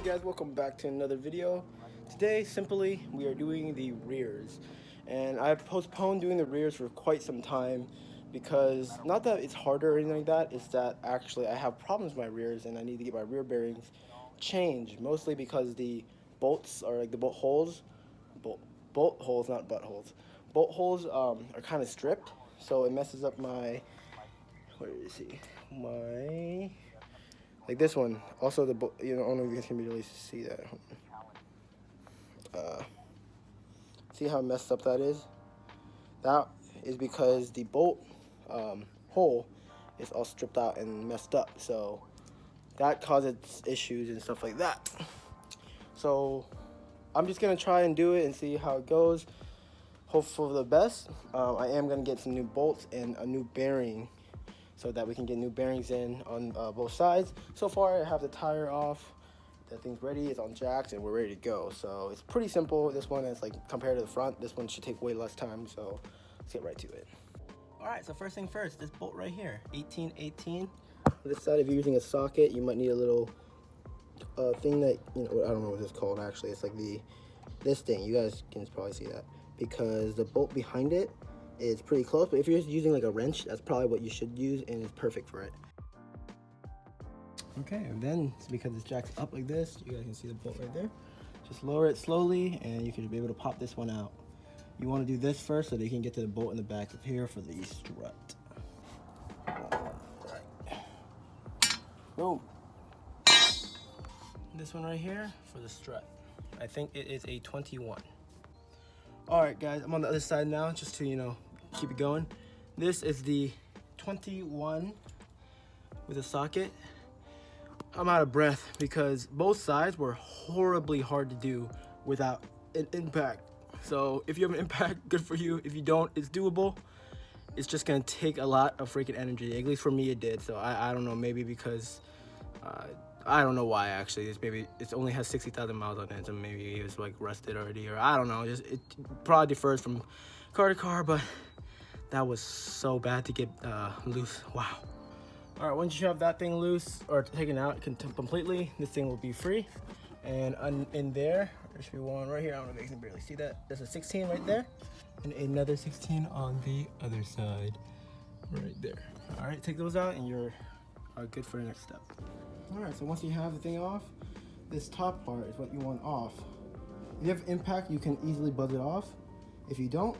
guys, welcome back to another video. Today, simply, we are doing the rears. And I've postponed doing the rears for quite some time because, not that it's harder or anything like that, it's that actually I have problems with my rears and I need to get my rear bearings changed. Mostly because the bolts, or like the bolt holes, bolt holes, not butt holes. Bolt holes are kind of stripped, so it messes up my, where is he? Like this one. Also, I don't know if you guys can really see that. See how messed up that is? That is because the bolt hole is all stripped out and messed up. So that causes issues and stuff like that. So I'm just gonna try and do it and see how it goes. Hope for the best. I am gonna get some new bolts and a new bearing, so that we can get new bearings in on both sides. So far, I have the tire off. That thing's ready. It's on jacks, and we're ready to go. So it's pretty simple. This one is like compared to the front. This one should take way less time. So let's get right to it. All right. So first thing first, this bolt right here, 1818. On this side, if you're using a socket, you might need a little thing that I don't know what it's called actually. It's like this thing. You guys can probably see that because the bolt behind it is pretty close, but if you're just using like a wrench, that's probably what you should use, and it's perfect for it. Okay, and then it's because it's jacked up like this, you guys can see the bolt right there. Just lower it slowly, and you can be able to pop this one out. You want to do this first so that you can get to the bolt in the back of here for the strut. Alright. Boom. This one right here for the strut. I think it is a 21. Alright guys, I'm on the other side now, just to, keep it going. This is the 21 with a socket. I'm out of breath because both sides were horribly hard to do without an impact. So if you have an impact, good for you. If you don't, it's doable. It's just gonna take a lot of freaking energy. At least for me it did. So I don't know, maybe because I don't know why actually. It only has 60,000 miles on it, so maybe it was like rusted already, or I don't know. It probably differs from car to car, but that was so bad to get loose. Wow. All right, once you have that thing loose or taken out completely, this thing will be free. And in there should be one right here. I don't know if you can barely see that. There's a 16 right there, and another 16 on the other side, right there. All right, take those out, and you're good for the next step. All right, so once you have the thing off, this top part is what you want off. If you have impact, you can easily buzz it off. If you don't,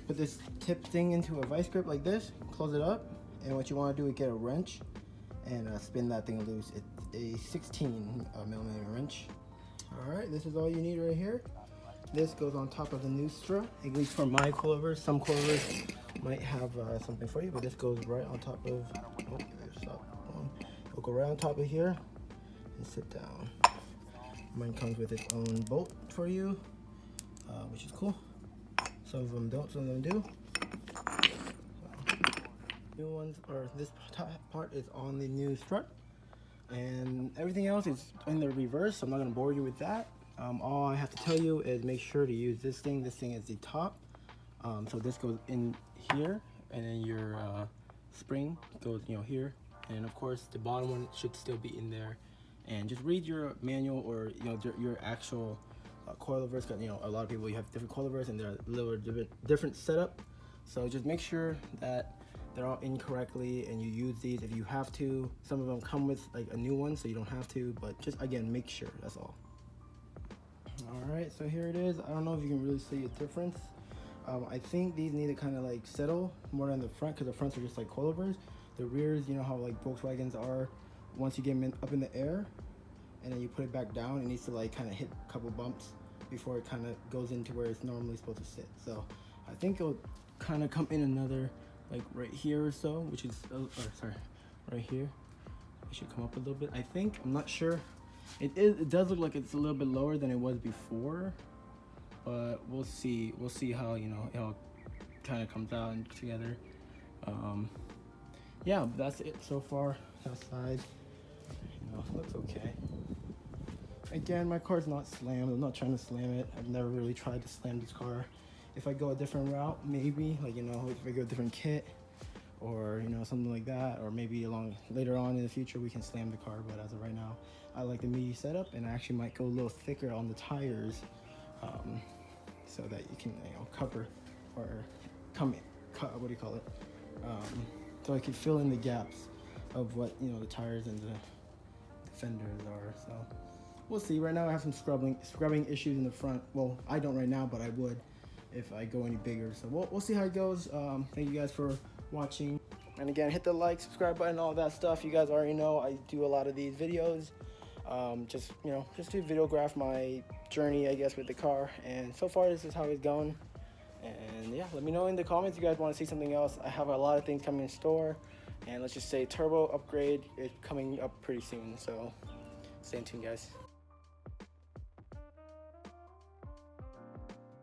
put this tip thing into a vice grip like this, close it up, and what you want to do is get a wrench and spin that thing loose. It's a 16 millimeter wrench. All right, this is all you need right here. This goes on top of the new strut, at least for my coilovers. Some coilovers might have something for you, but this goes right on top of, it'll go right on top of here and sit down. Mine comes with its own bolt for you, which is cool. Some of them don't, some of them do. New ones, or this top part is on the new strut, and everything else is in the reverse, so I'm not going to bore you with that. All I have to tell you is make sure to use this thing. This thing is the top, so this goes in here, and then your spring goes here, and of course the bottom one should still be in there. And just read your manual, or your actual coilovers, because a lot of people, you have different coilovers and they're a little different setup, so just make sure that they're all in correctly and you use these if you have to. Some of them come with like a new one, so you don't have to, but just again, make sure, that's all. All right, so here it is. I don't know if you can really see a difference. I think these need to kind of like settle more than the front, because the fronts are just like coilovers. The rears, how like Volkswagens are, once you get them up in the air and then you put it back down, it needs to like kind of hit a couple bumps before it kind of goes into where it's normally supposed to sit. So I think it'll kind of come in another, like right here or so, which is, right here. It should come up a little bit, I think. I'm not sure. It does look like it's a little bit lower than it was before, but we'll see. We'll see how, it all kind of comes out and together. Yeah, that's it so far. That side, looks okay. Again, my car's not slammed. I'm not trying to slam it. I've never really tried to slam this car. If I go a different route, maybe, like, if I go a different kit, or something like that, or maybe later on in the future we can slam the car. But as of right now, I like the meaty setup, and I actually might go a little thicker on the tires, so that you can cover or what do you call it, so I can fill in the gaps of what the tires and the fenders are. So we'll see. Right now I have some scrubbing issues in the front. Well, I don't right now, but I would if I go any bigger. So we'll see how it goes. Thank you guys for watching, and again, hit the like, subscribe button, all that stuff. You guys already know I do a lot of these videos, just to videograph my journey, I guess, with the car. And so far this is how it's going. And yeah, let me know in the comments if you guys want to see something else. I have a lot of things coming in store, and let's just say turbo upgrade is coming up pretty soon, so stay tuned, guys.